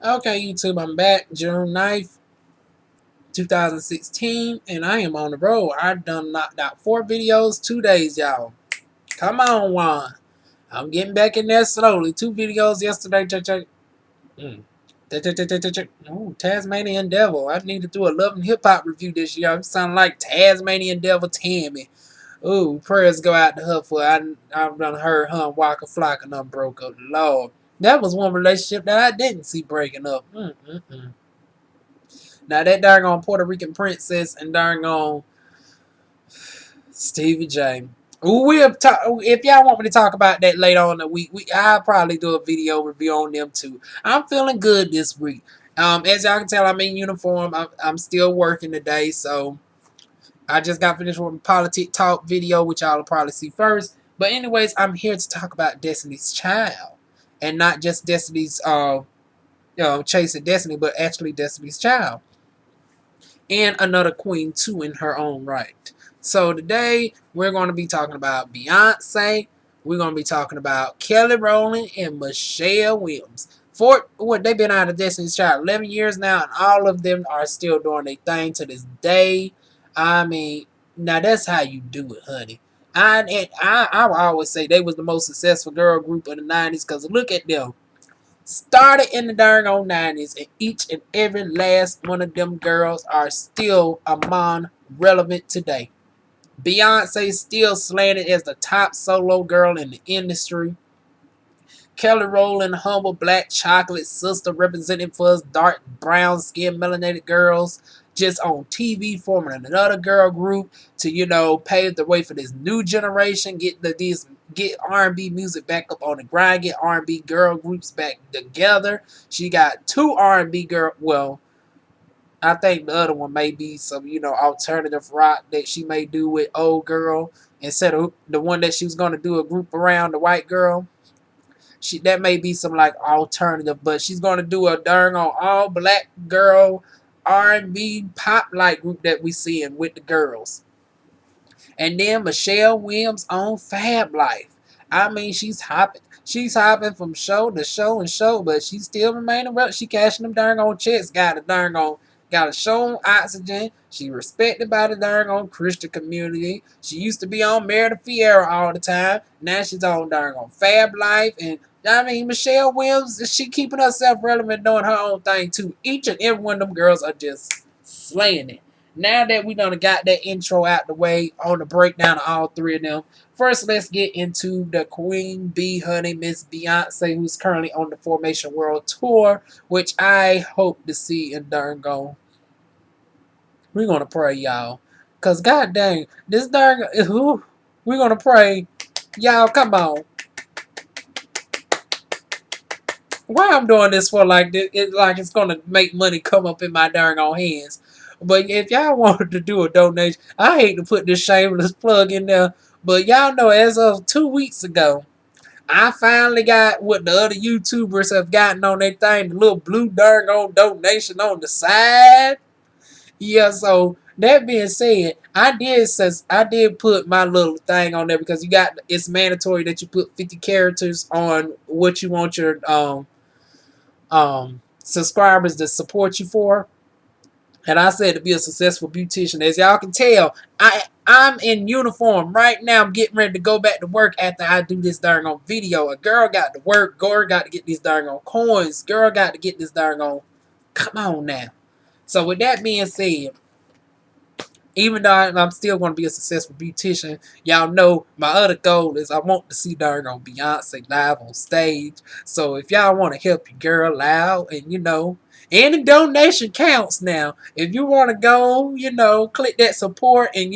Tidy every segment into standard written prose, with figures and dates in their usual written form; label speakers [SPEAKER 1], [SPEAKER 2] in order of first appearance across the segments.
[SPEAKER 1] Okay, YouTube, I'm back. June 9th, 2016, and I am on the road. I've done knocked out 4 videos, 2 days, y'all. Come on, Juan. I'm getting back in there slowly. 2 videos yesterday. Mm. Oh, Tasmanian Devil. I need to do a Love and Hip Hop review this year. I sound like Tasmanian Devil Tammy. Ooh, prayers go out to her for I've done heard her and Waka Flocka done broke up. Lord. That was one relationship that I didn't see breaking up. Now that darn Puerto Rican princess and darn Stevie J. We'll talk, if y'all want me to talk about that later on in the week. I'll probably do a video review on them too. I'm feeling good this week. As y'all can tell, I'm in uniform. I'm still working today, so I just got finished with a politic talk video, which y'all will probably see first. But anyways, I'm here to talk about Destiny's Child, and not just Destiny's Chasing Destiny, but actually Destiny's Child. And another queen too in her own right. So today we're going to be talking about Beyonce. We're going to be talking about Kelly Rowland and Michelle Williams. They've been out of Destiny's Child 11 years now, and all of them are still doing their thing to this day. I mean, now that's how you do it, honey. I will always say they was the most successful girl group of the 90s because look at them. Started in the darn old 90s, and each and every last one of them girls are still among relevant today. Beyonce still slanted as the top solo girl in the industry. Kelly Rowland, humble black chocolate sister, representing for us dark brown skinned melanated girls, just on TV forming another girl group to pave the way for this new generation, get R&B music back up on the grind, get R&B girl groups back together. She got 2 R&B girl. Well, I think the other one may be some alternative rock that she may do with old girl instead of the one that she was gonna do a group around the white girl. That may be some like alternative, but she's gonna do a darn on all black girl R&B pop like group that we seeing with the girls. And then Michelle Williams on Fablife. I mean, she's hopping. She's hopping from show to show and show, but she still remaining real. She cashing them darn on checks. Got a show on Oxygen. She respected by the darn on Christian community. She used to be on Meredith Fiera all the time. Now she's on darn on Fab Life. And I mean, Michelle Williams, she keeping herself relevant, doing her own thing too. Each and every one of them girls are just slaying it. Now that we done got that intro out the way on the breakdown of all 3 of them, first let's get into the Queen Bee, honey, Miss Beyonce, who's currently on the Formation World Tour, which I hope to see in darn go. We're gonna pray, y'all. Cause god dang, this darn we're gonna pray. Y'all come on. Why I'm doing this for like this, like it's gonna make money come up in my darn own hands. But if y'all wanted to do a donation, I hate to put this shameless plug in there, but y'all know as of 2 weeks ago, I finally got what the other YouTubers have gotten on their thing, the little blue darn on donation on the side. Yeah, so that being said, I did put my little thing on there because it's mandatory that you put 50 characters on what you want your subscribers to support you for. And I said to be a successful beautician. As y'all can tell, I'm in uniform right now. I'm getting ready to go back to work after I do this darn on video. A girl got to work. Girl got to get these darn on coins. Girl got to get this darn on. Come on now. So with that being said, even though I'm still going to be a successful beautician, y'all know my other goal is I want to see darn on Beyonce live on stage. So if y'all want to help your girl out, and any donation counts now. If you want to go, click that support, and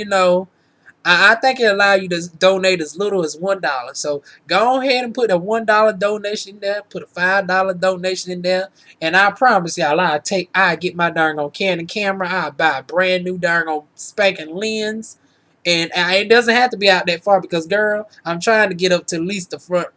[SPEAKER 1] I think it allow you to donate as little as $1. So go ahead and put a $1 donation in there, put a $5 donation in there, and I promise y'all, I get my darn on Canon camera, I buy a brand new darn on spanking lens, and it doesn't have to be out that far because girl, I'm trying to get up to at least the front,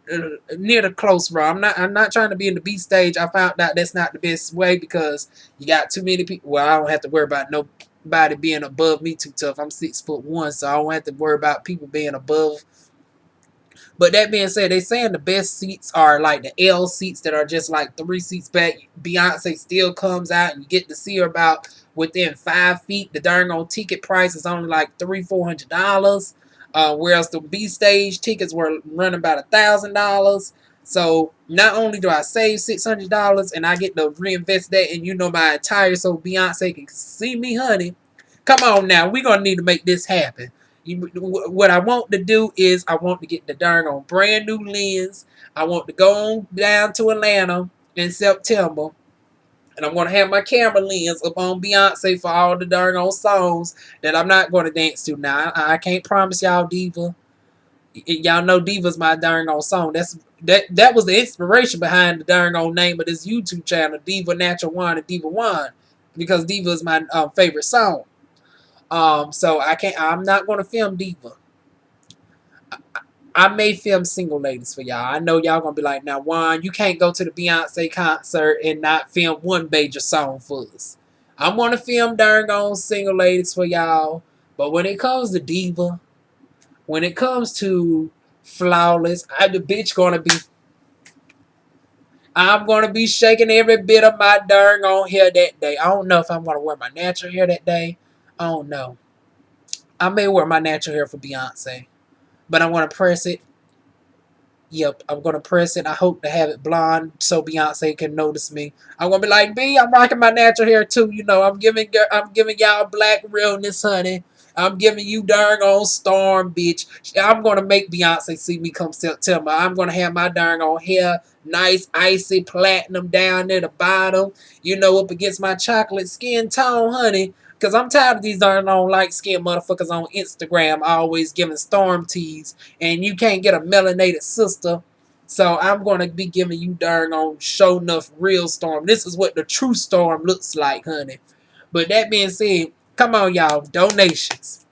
[SPEAKER 1] near the close row. I'm not trying to be in the B stage. I found out that's not the best way because you got too many people. Well, I don't have to worry about nobody being above me too tough. I'm 6'1", so I don't have to worry about people being above But that being said, they saying the best seats are like the L seats that are just like 3 seats back. Beyonce still comes out and you get to see her about within 5 feet. The darn on ticket price is only like $300-400. Whereas the B stage tickets were running about $1,000. So not only do I save $600 and I get to reinvest that in my attire so Beyonce can see me, honey. Come on now, we're gonna need to make this happen. What I want to do is I want to get the darn on brand new lens. I want to go on down to Atlanta in September, and I'm gonna have my camera lens up on Beyonce for all the darn on songs that I'm not gonna dance to. Now I can't promise y'all Diva. Y'all know Diva's my darn on song. That was the inspiration behind the darn on name of this YouTube channel, Diva Natural One and Diva One, because Diva is my favorite song. So I'm not gonna film Diva. I may film Single Ladies for y'all. I know y'all gonna be like, now Juan, you can't go to the Beyonce concert and not film one major song for us. I'm gonna film darn on Single Ladies for y'all. But when it comes to Diva, when it comes to Flawless, I'm gonna be shaking every bit of my darn on hair that day. I don't know if I'm gonna wear my natural hair that day. I don't know. I may wear my natural hair for Beyonce, but I want to press it. Yep, I'm gonna press it. I hope to have it blonde so Beyonce can notice me. I'm gonna be like, B, I'm rocking my natural hair too. I'm giving y'all black realness, honey. I'm giving you darn on storm, bitch. I'm gonna make Beyonce see me come September. I'm gonna have my darn on hair nice, icy platinum down near the bottom. Up against my chocolate skin tone, honey. Cause I'm tired of these darn on light skinned motherfuckers on Instagram always giving storm teas, and you can't get a melanated sister. So I'm gonna be giving you darn on show enough real storm. This is what the true storm looks like, honey. But that being said, come on, y'all, donations.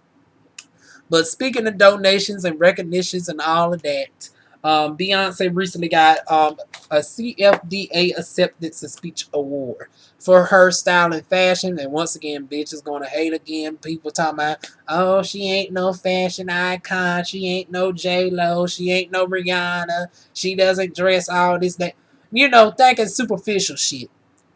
[SPEAKER 1] But speaking of donations and recognitions and all of that, Beyonce recently got a CFDA Acceptance of Speech Award for her style and fashion. And once again, bitch is going to hate again. People talking about, oh, she ain't no fashion icon. She ain't no J-Lo. She ain't no Rihanna. She doesn't dress all this, that. Thinking superficial shit.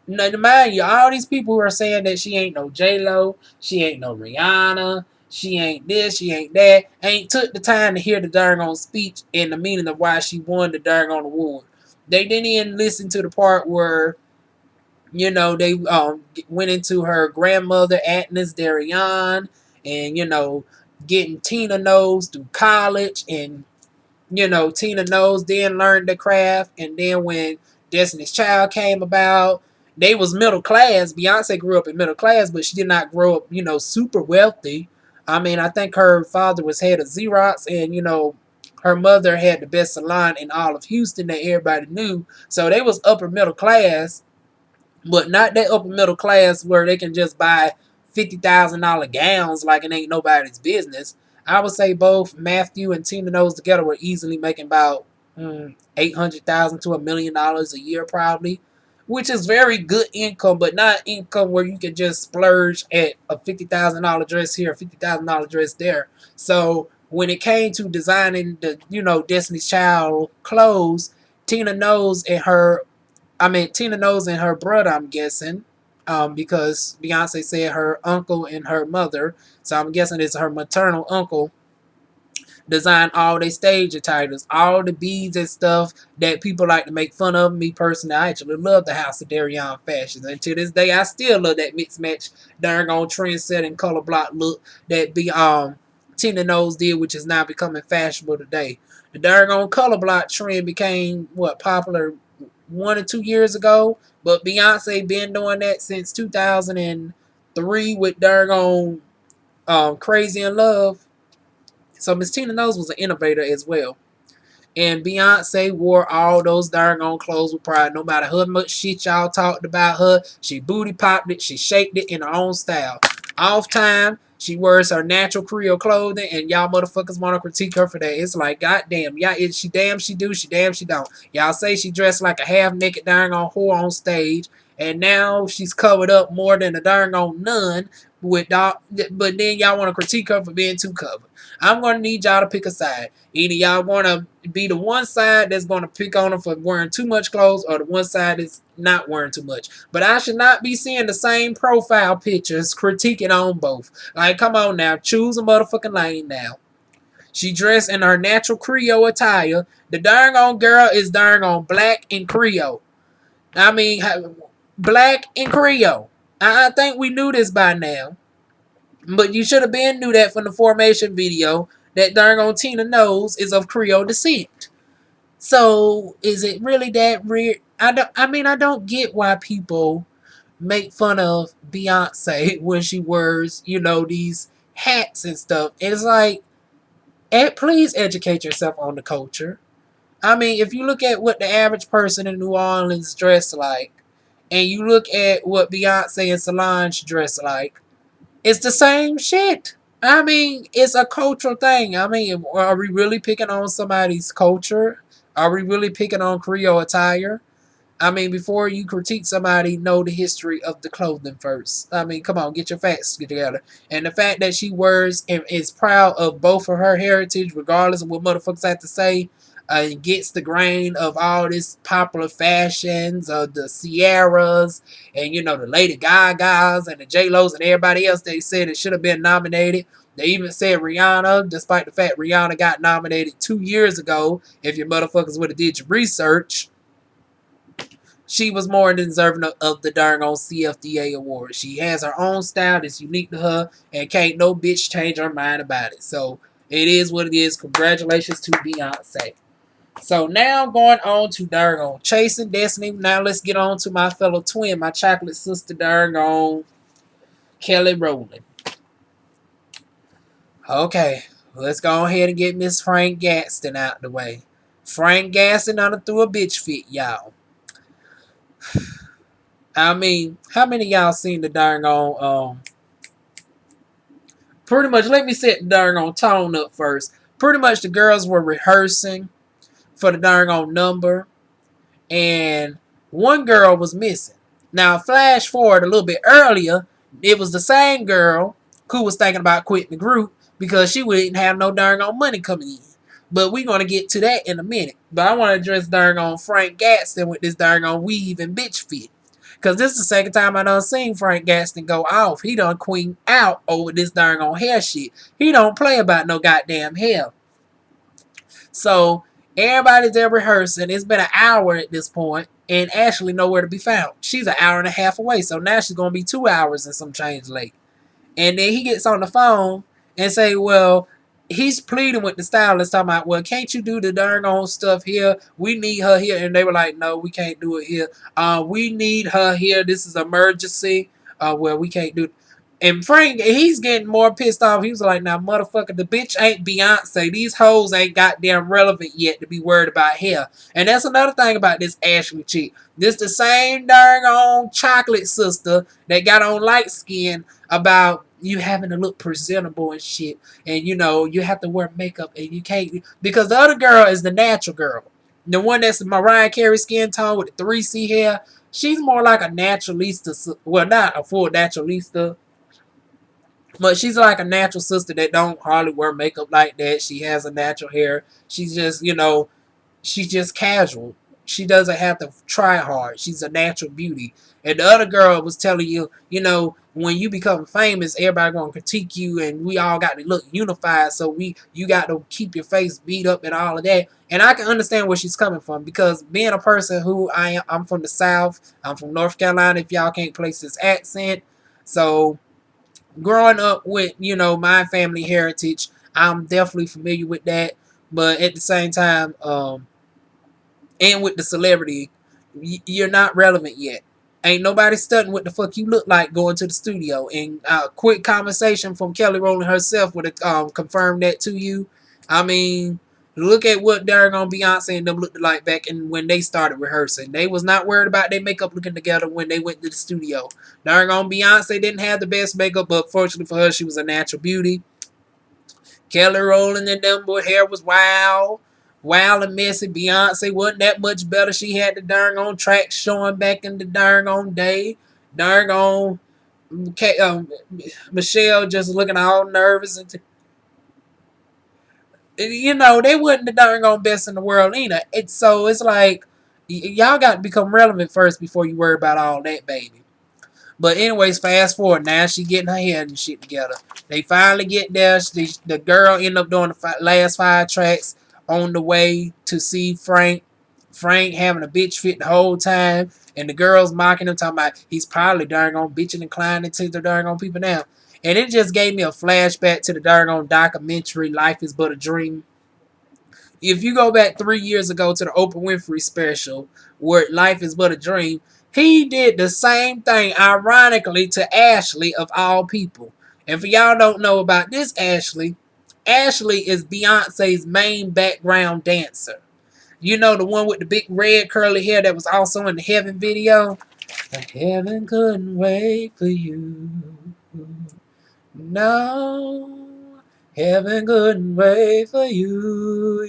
[SPEAKER 1] Now, mind you, all these people who are saying that she ain't no J-Lo, she ain't no Rihanna, she ain't this, she ain't that, ain't took the time to hear the darn on speech and the meaning of why she won the darn on award. They didn't even listen to the part where, they went into her grandmother, Agnes Darion, and, getting Tina Knowles through college, and Tina Knowles then learned the craft, and then when Destiny's Child came about, they was middle class. Beyonce grew up in middle class, but she did not grow up, super wealthy. I mean, I think her father was head of Xerox, and her mother had the best salon in all of Houston that everybody knew. So they was upper middle class, but not that upper middle class where they can just buy $50,000 gowns like it ain't nobody's business. I would say both Matthew and Tina Knowles together were easily making about $800,000 to $1,000,000 a year, probably, which is very good income, but not income where you can just splurge at a $50,000 dress here, a $50,000 dress there. So when it came to designing the Destiny's Child clothes, Tina Knowles and her brother, I'm guessing, because Beyonce said her uncle and her mother, so I'm guessing it's her maternal uncle, designed all their stage attires, all the beads and stuff that people like to make fun of. Me personally, I actually love the House of Darion fashions, and to this day, I still love that mixed match, darn on trend-setting color block look that Tina Knowles did, which is now becoming fashionable today. The darn on color block trend became popular 1 or 2 years ago, but Beyonce been doing that since 2003 with darn on Crazy in Love. So Miss Tina Knowles was an innovator as well. And Beyonce wore all those darn on clothes with pride. No matter how much shit y'all talked about her, she booty popped it, she shaped it in her own style. Off time, she wears her natural Creole clothing, and y'all motherfuckers want to critique her for that. It's like, goddamn, she damn she do, she damn she don't. Y'all say she dressed like a half-naked darn on whore on stage, and now she's covered up more than a darn on nun. With dog, but then y'all want to critique her for being too covered. I'm gonna need y'all to pick a side. Either y'all want to be the one side that's gonna pick on her for wearing too much clothes, or the one side that's not wearing too much. But I should not be seeing the same profile pictures critiquing on both. Like, come on now, choose a motherfucking lane now. She dressed in her natural Creole attire. The darn on girl is darn on black and Creole. I mean, black and Creole. I think we knew this by now. But you should have been knew that from the formation video that darn on Tina Knowles is of Creole descent. So is it really that weird? I don't get why people make fun of Beyonce when she wears, these hats and stuff. It's like, please educate yourself on the culture. I mean, if you look at what the average person in New Orleans dress like, and you look at what Beyonce and Solange dress like, it's the same shit. I mean, it's a cultural thing. I mean, are we really picking on somebody's culture? Are we really picking on Creole attire? I mean, before you critique somebody, know the history of the clothing first. I mean, come on, get your facts together. And the fact that she wears and is proud of both of her heritage, regardless of what motherfuckers have to say, and gets the grain of all this popular fashions of the Sierras and, the Lady Gagas and the J-Los and everybody else. They said it should have been nominated. They even said Rihanna, despite the fact Rihanna got nominated 2 years ago. If your motherfuckers would have did your research, she was more than deserving of the darn on CFDA award. She has her own style that's unique to her, and can't no bitch change her mind about it. So it is what it is. Congratulations to Beyonce. So now going on to darn on Chasing Destiny. Now let's get on to my fellow twin, my chocolate sister, darn on Kelly Rowland. Okay, let's go ahead and get Miss Frank Gaston out the way. Frank Gaston under threw a bitch fit, y'all. I mean, how many of y'all seen the darn on pretty much, let me set the darn on tone up first. Pretty much the girls were rehearsing for the darn on number, and one girl was missing. Now, flash forward a little bit earlier, it was the same girl who was thinking about quitting the group because she wouldn't have no darn on money coming in. But we're going to get to that in a minute. But I want to address darn on Frank Gaston with this darn on weave and bitch fit. Because this is the second time I done seen Frank Gaston go off. He done queen out over this darn on hair shit. He don't play about no goddamn hair. So everybody's there rehearsing. It's been an hour at this point, and Ashley nowhere to be found. She's an hour and a half away, so now she's going to be 2 hours and some change late. And then he gets on the phone and say, well, he's pleading with the stylist, talking about, well, can't you do the darn on stuff here? We need her here. And they were like, no, we can't do it here. We need her here. This is emergency. Well, we can't do it. And Frank, he's getting more pissed off. He was like, now, motherfucker, the bitch ain't Beyonce. These hoes ain't goddamn relevant yet to be worried about hair. And that's another thing about this Ashley chick. This the same darn on chocolate sister that got on light skin about you having to look presentable and shit. And, you have to wear makeup and you can't. Because the other girl is the natural girl. The one that's Mariah Carey skin tone with the 3C hair. She's more like a naturalista. Well, not a full naturalista. But she's like a natural sister that don't hardly wear makeup like that. She has a natural hair. She's just, she's just casual. She doesn't have to try hard. She's a natural beauty. And the other girl was telling you, when you become famous, everybody gonna critique you, and we all got to look unified. So you got to keep your face beat up and all of that. And I can understand where she's coming from, because being a person who I'm from the South. I'm from North Carolina. If y'all can't place this accent, so growing up with, my family heritage, I'm definitely familiar with that. But at the same time, and with the celebrity, you're not relevant yet. Ain't nobody studying what the fuck you look like going to the studio. And a quick conversation from Kelly Rowland herself would have confirmed that to you. I mean, look at what darn on Beyonce and them looked like back in when they started rehearsing. They was not worried about their makeup looking together when they went to the studio. Darn on Beyonce didn't have the best makeup, but fortunately for her, she was a natural beauty. Kelly Rowland and them, boy, hair was wild. Wild and Messy. Beyonce wasn't that much better. She had the darn on track showing back in the darn on day. Darn on Michelle just looking all nervous. And they wasn't the darn on best in the world either. It's like y'all got to become relevant first before you worry about all that, baby. But anyways, fast forward. Now she getting her head and shit together. They finally get there. The girl end up doing the last 5 tracks on the way to see Frank. Frank having a bitch fit the whole time. And the girls mocking him, talking about he's probably darn on bitching and climbing to the darn on people now. And it just gave me a flashback to the darn on documentary Life is But a Dream. If you go back 3 years ago to the Oprah Winfrey special, where Life is But a Dream, he did the same thing, ironically, to Ashley of all people. And for y'all don't know about this Ashley, Ashley is Beyonce's main background dancer. You know, the one with the big red curly hair that was also in the Heaven video? Heaven couldn't wait for you. No, heaven couldn't wait for you.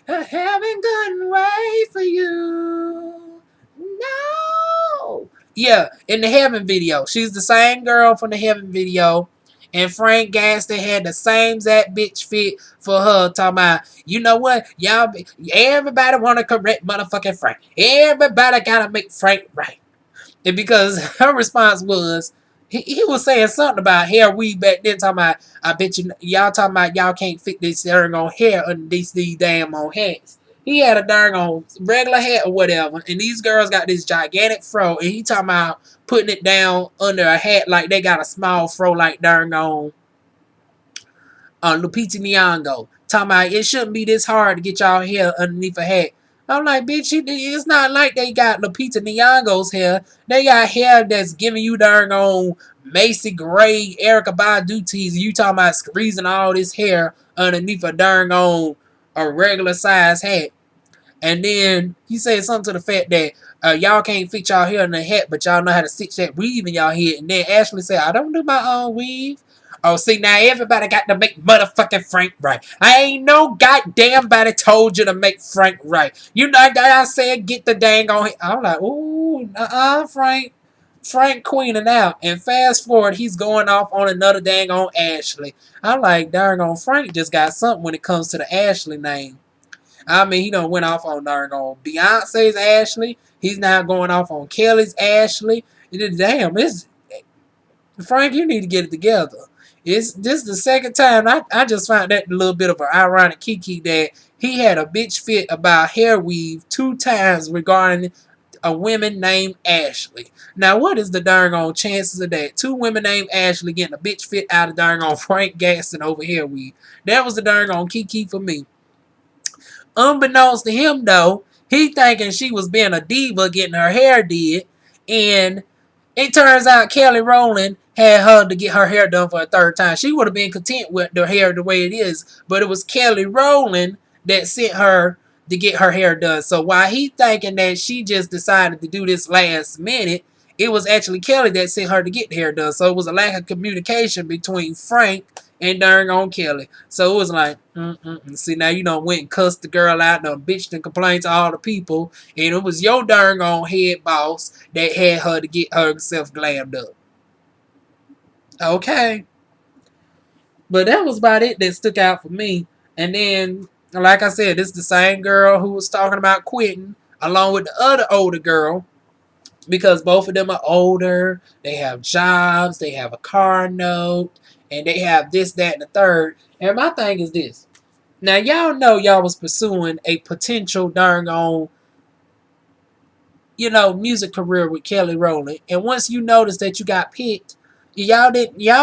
[SPEAKER 1] Heaven couldn't wait for you. No. Yeah, in the Heaven video. She's the same girl from the Heaven video. And Frank Gaston had the same exact bitch fit for her. Talking about, you know what? Everybody want to correct motherfucking Frank. Everybody got to make Frank right. And because her response was, he was saying something about hair weave back then, talking about, I bet y'all talking about y'all can't fit this darn on hair under these damn on hats. He had a darn on regular hat or whatever, and these girls got this gigantic fro, and he talking about putting it down under a hat like they got a small fro like darn on Lupita Nyong'o. Talking about it shouldn't be this hard to get y'all hair underneath a hat. I'm like, bitch, it's not like they got Lupita Nyong'o's hair. They got hair that's giving you darn on Macy Gray, Erykah Badu tease. You talking about squeezing all this hair underneath a darn on a regular size hat. And then he said something to the fact that y'all can't fit y'all hair in a hat, but y'all know how to stitch that weave in y'all head. And then Ashley said, I don't do my own weave. Oh, see, now everybody got to make motherfucking Frank right. I ain't no goddamn body told you to make Frank right. You know that I said get the dang on. I'm like, ooh, Frank. Frank queening out. And fast forward, he's going off on another dang on Ashley. I'm like, darn on Frank just got something when it comes to the Ashley name. I mean, he done went off on darn on Beyonce's Ashley. He's now going off on Kelly's Ashley. Damn, Frank, you need to get it together. This the second time I just found that a little bit of an ironic kiki that he had a bitch fit about hair weave 2 times regarding a woman named Ashley. Now, what is the darn on chances of that? 2 women named Ashley getting a bitch fit out of darn on Frank Gaston over hair weave. That was the darn on kiki for me. Unbeknownst to him, though, he thinking she was being a diva getting her hair did, and it turns out Kelly Rowland had her to get her hair done for a 3rd time. She would have been content with the hair the way it is, but it was Kelly Rowland that sent her to get her hair done. So while he thinking that she just decided to do this last minute, it was actually Kelly that sent her to get the hair done. So it was a lack of communication between Frank and darn on Kelly. So it was like, see, now you done went and cussed the girl out, done bitched and complained to all the people, and it was your darn on head boss that had her to get herself glammed up. Okay. But that was about it that stuck out for me. And then, like I said, this is the same girl who was talking about quitting, along with the other older girl, because both of them are older, they have jobs, they have a car note, and they have this, that, and the third. And my thing is this. Now, y'all know y'all was pursuing a potential darn on, music career with Kelly Rowland. And once you notice that you got picked, y'all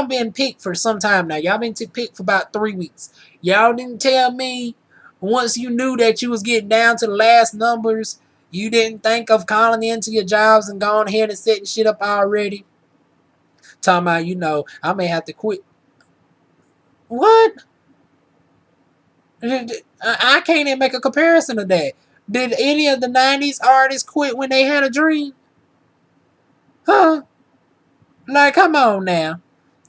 [SPEAKER 1] been picked for some time now. Y'all been picked for about 3 weeks. Y'all didn't tell me once you knew that you was getting down to the last numbers, you didn't think of calling into your jobs and going ahead and setting shit up already. Talking about, I may have to quit. What? I can't even make a comparison to that. Did any of the 90s artists quit when they had a dream? Huh? Like, come on now.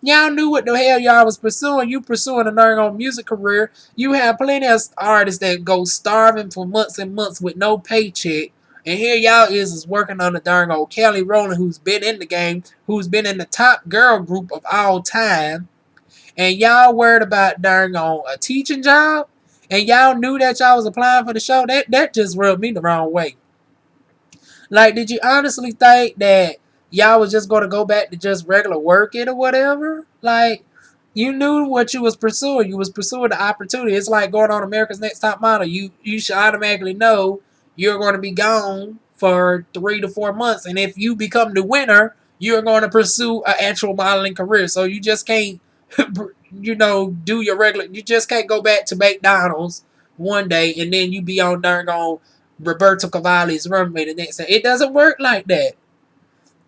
[SPEAKER 1] Y'all knew what the hell y'all was pursuing. You pursuing a darn on music career. You have plenty of artists that go starving for months and months with no paycheck. And here y'all is working on a darn old Kelly Rowland, who's been in the game, who's been in the top girl group of all time. And y'all worried about darn on a teaching job. And y'all knew that y'all was applying for the show. That just rubbed me the wrong way. Like, did you honestly think that y'all was just gonna go back to just regular working or whatever? Like, you knew what you was pursuing. You was pursuing the opportunity. It's like going on America's Next Top Model. You should automatically know you're going to be gone for 3 to 4 months, and if you become the winner, you're going to pursue an actual modeling career. So you just can't, do your regular. You just can't go back to McDonald's one day and then you be on darn on Roberto Cavalli's runway the next day. It doesn't work like that.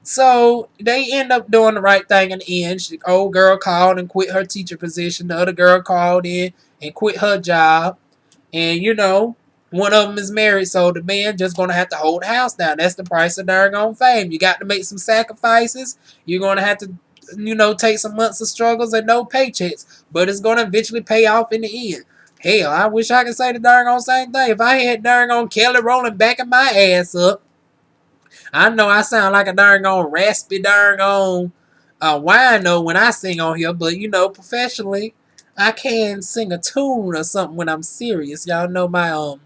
[SPEAKER 1] So they end up doing the right thing in the end. The old girl called and quit her teacher position. The other girl called in and quit her job. And one of them is married, so the man just gonna have to hold the house down. That's the price of darn on fame. You got to make some sacrifices. You're gonna have to, take some months of struggles and no paychecks, but it's gonna eventually pay off in the end. Hell, I wish I could say the darn on same thing. If I had darn on Kelly Rowland backing my ass up, I know I sound like a darn on raspy darn on wino when I sing on here, but professionally, I can sing a tune or something when I'm serious. Y'all know my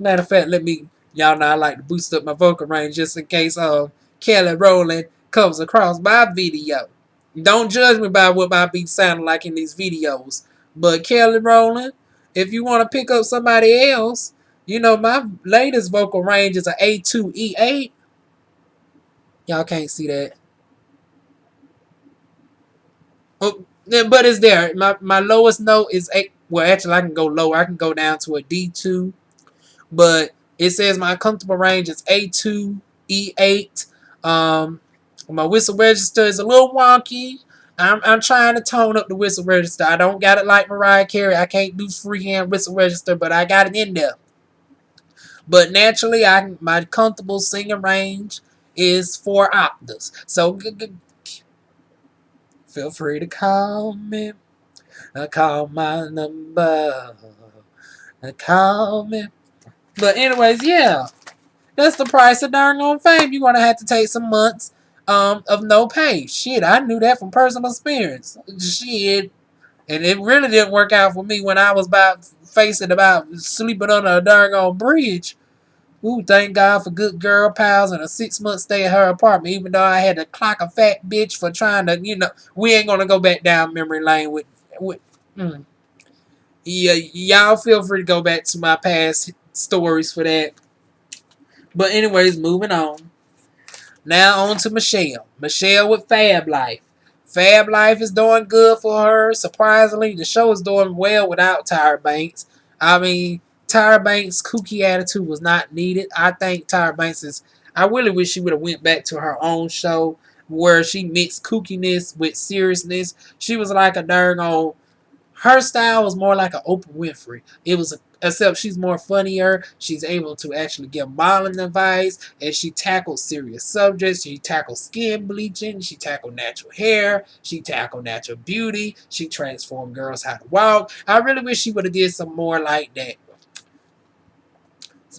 [SPEAKER 1] matter of fact, y'all know I like to boost up my vocal range just in case Kelly Rowland comes across my video. Don't judge me by what my beat sounded like in these videos. But Kelly Rowland, if you want to pick up somebody else, my latest vocal range is a A2 E8. Y'all can't see that. Oh, but it's there. My lowest note is A. Well, actually, I can go lower. I can go down to a D2. But it says my comfortable range is A2, E8. My whistle register is a little wonky. I'm trying to tone up the whistle register. I don't got it like Mariah Carey. I can't do freehand whistle register, but I got it in there. But naturally, my comfortable singing range is 4 octaves. So feel free to call me. Call my number. Call me. But anyways, yeah. That's the price of darn on fame. You're gonna have to take some months of no pay. Shit, I knew that from personal experience. Shit. And it really didn't work out for me when I was about sleeping under a darn on bridge. Ooh, thank God for good girl pals and a 6-month stay at her apartment, even though I had to clock a fat bitch for trying to, we ain't gonna go back down memory lane with yeah, y'all feel free to go back to my past stories for that. But anyways, moving on. Now on to Michelle. Michelle with Fablife. Fablife is doing good for her. Surprisingly, the show is doing well without Tyra Banks. I mean, Tyra Banks' kooky attitude was not needed. I think Tyra Banks is. I really wish she would have went back to her own show where she mixed kookiness with seriousness. She was like a darn old. Her style was more like an Oprah Winfrey. Except she's more funnier. She's able to actually give modeling advice, and she tackles serious subjects. She tackles skin bleaching. She tackled natural hair. She tackled natural beauty. She transformed girls how to walk. I really wish she would have did some more like that.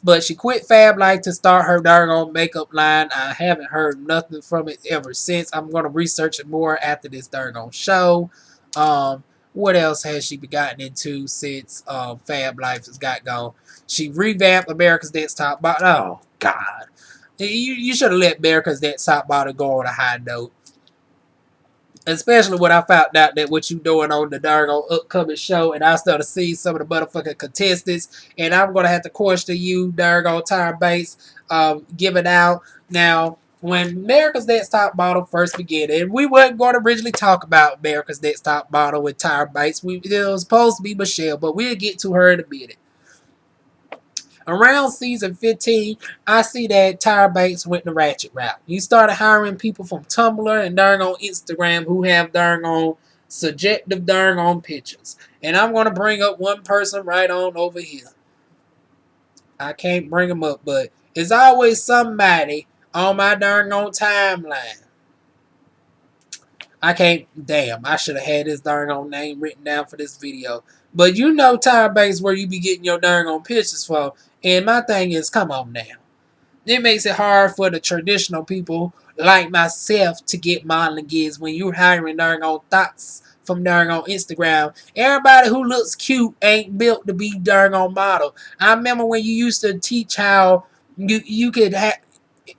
[SPEAKER 1] But she quit Fablife to start her darn own makeup line. I haven't heard nothing from it ever since. I'm going to research it more after this darn own show. What else has she gotten into since Fablife has got gone? She revamped America's Next Top Model. Oh, God. You should have let America's Next Top Model go on a high note. Especially when I found out that what you doing on the darn old upcoming show, and I started seeing some of the motherfucking contestants, and I'm gonna have to question you, darn old Tyra Banks, giving out. Now, when America's Next Top Model first began, and we weren't going to originally talk about America's Next Top Model with Tyra Banks. It was supposed to be Michelle, but we'll get to her in a minute. Around season 15, I see that Tyra Banks went the ratchet route. You started hiring people from Tumblr and darn on Instagram who have darn on subjective darn on pictures. And I'm going to bring up one person right on over here. I can't bring him up, but it's always somebody on my darn on timeline. I can't. Damn, I should have had this darn on name written down for this video. But you know, Tyra Banks, where you be getting your darn on pictures from. And my thing is, come on now. It makes it hard for the traditional people like myself to get modeling gigs when you're hiring darn on thoughts from darn on Instagram. Everybody who looks cute ain't built to be darn on model. I remember when you used to teach how you could have.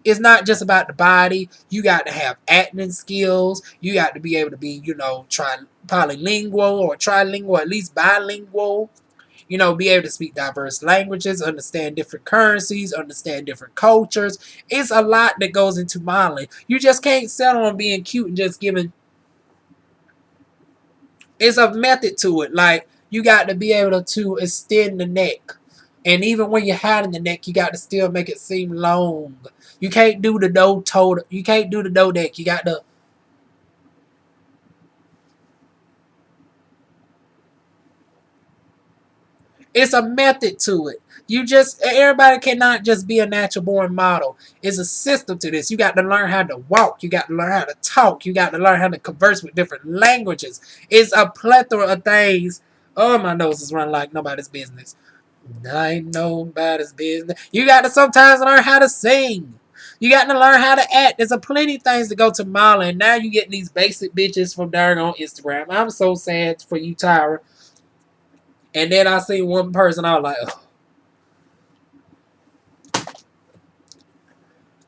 [SPEAKER 1] It's not just about the body. You got to have acting skills. You got to be able to be, polylingual or trilingual, at least bilingual. Be able to speak diverse languages, understand different currencies, understand different cultures. It's a lot that goes into modeling. You just can't settle on being cute and just giving. It's a method to it. Like, you got to be able to extend the neck. And even when you're hiding the neck, you got to still make it seem long. You can't do the doe toe. You can't do the doe deck. You got to. It's a method to it. Everybody cannot just be a natural born model. It's a system to this. You got to learn how to walk. You got to learn how to talk. You got to learn how to converse with different languages. It's a plethora of things. Oh, my nose is running like nobody's business. I ain't nobody's business. You got to sometimes learn how to sing. You got to learn how to act. There's a plenty of things to go to modeling. Now you get these basic bitches from darn on Instagram. I'm so sad for you, Tyra. And then I see one person, I was like, oh,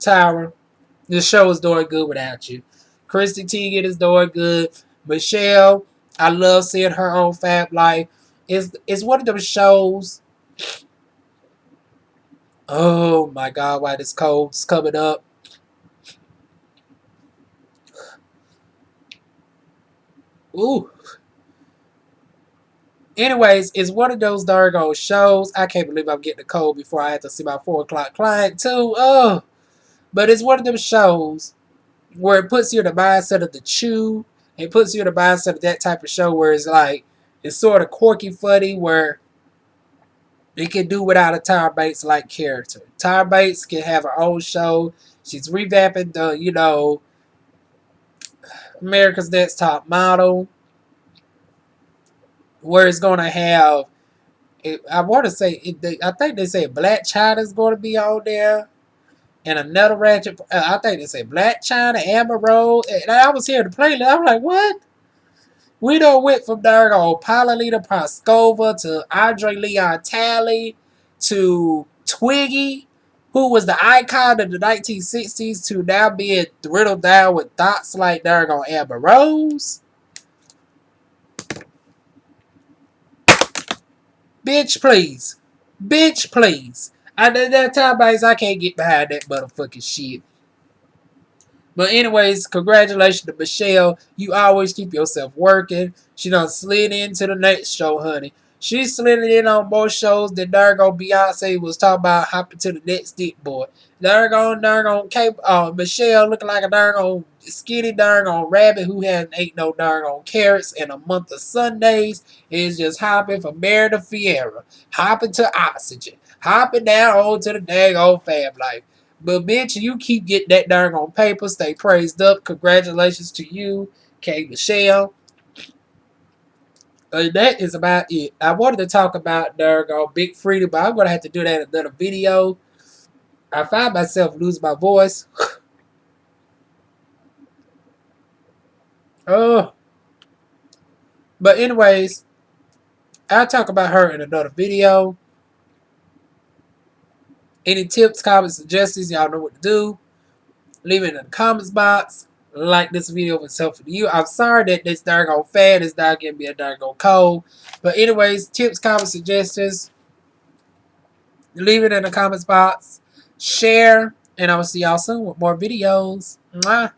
[SPEAKER 1] Tyra, this show is doing good without you. Christy Teigen is doing good. Michelle, I love seeing her on Fablife. It's one of them shows. Oh my God, why this cold's coming up. Ooh. Anyways, it's one of those darn shows. I can't believe I'm getting a cold before I have to see my 4 o'clock client too. Oh. But it's one of them shows where it puts you in the mindset of the chew. It puts you in the mindset of that type of show where it's like, it's sort of quirky funny where it can do without a Tyra Banks like character. Tyra Banks can have her own show. She's revamping the, America's Next Top Model, where it's going to have, I want to say, I think they say Black China's going to be on there. And another ratchet, I think they say Black China, Amber Rose. And I was here to play. I'm like, what? We done went from there on Paulina Proskova to Andre Leon Talley to Twiggy, who was the icon of the 1960s, to now being riddled down with thoughts like there on Amber Rose. Bitch, please. Bitch, please. That time, I can't get behind that motherfucking shit. But anyways, congratulations to Michelle. You always keep yourself working. She done slid into the next show, honey. She slid in on more shows than darn Beyonce was talking about hopping to the next dick boy. Darn Michelle looking like a darn skinny darn rabbit who hadn't ate no darn carrots in a month of Sundays. Is just hopping from Mare to Fiera. Hopping to Oxygen. Hopping down on to the dang old Fablife. But bitch, you keep getting that darn on paper. Stay praised up. Congratulations to you, K. Michelle. That is about it. I wanted to talk about darn Big Freedom, but I'm gonna have to do that in another video. I find myself losing my voice. Oh. But anyways, I'll talk about her in another video. Any tips, comments, suggestions, y'all know what to do. Leave it in the comments box. Like this video if it's helpful to you. I'm sorry that this darn fan is not giving me a darn cold. But anyways, tips, comments, suggestions. Leave it in the comments box. Share. And I will see y'all soon with more videos. Mwah.